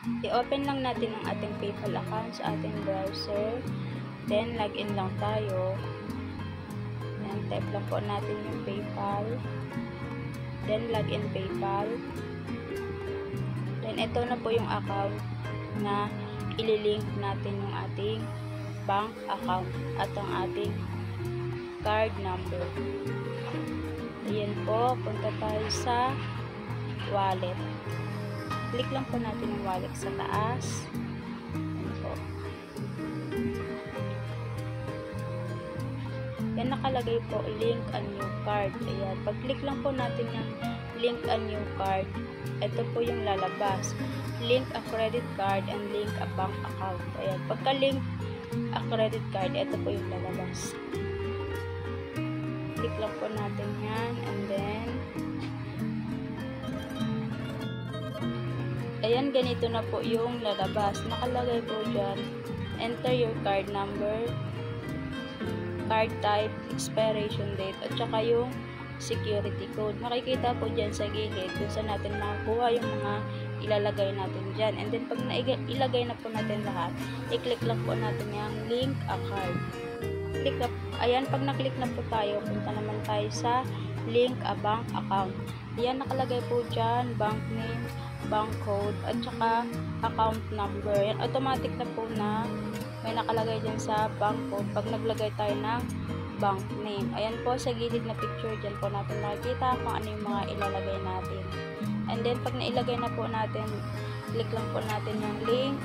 I-open lang natin ang ating PayPal account sa ating browser. Then, login lang tayo. Then, type lang po natin yung PayPal. Then, login PayPal. Then, ito na po yung account na ililink natin yung ating bank account at ang ating card number. Ayan po, punta tayo sa wallet. Click lang po natin yung wallet sa taas. Ayan po. Yan nakalagay po, link a new card. Ayan, pag-click lang po natin yung link a new card, ito po yung lalabas. Link a credit card and link a bank account. Ayan, pagka-link a credit card, ito po yung lalabas. Click lang po natin yan, and then ayan, ganito na po yung lalabas. Nakalagay po dyan, enter your card number, card type, expiration date, at saka yung security code. Makikita po dyan sa gilid kung saan natin makakuha yung mga ilalagay natin dyan. And then, pag ilagay na po natin lahat, i-click lang po natin yung link a card. Click up, ayan, pag na-click na po tayo, punta naman tayo sa link a bank account. Ayan, nakalagay po dyan, bank name, bank code, at saka account number. Yan, automatic na po na may nakalagay dyan sa bank code pag naglagay tayo ng bank name. Ayan po, sa gilid na picture, dyan po natin makikita kung ano yung mga ilalagay natin. And then, pag nailagay na po natin, click lang po natin yung link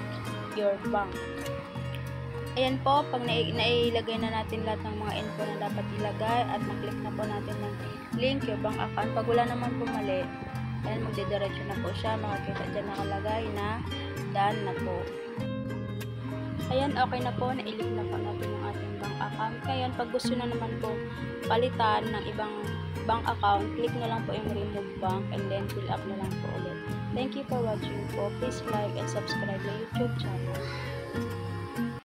your bank. Ayan po, pag nailagay na natin lahat ng mga info na dapat ilagay at na-click na po natin ng link your bank account, pag wala naman po mali, ayan, magdidiretso na po siya. Makikita dyan nakalagay na done na po. Ayan, okay na po. Nailink na po natin yung ating bank account. Kaya pag gusto na naman po palitan ng ibang bank account, click na lang po yung remove bank and then fill up na lang po ulit. Thank you for watching po. Please like and subscribe my YouTube channel.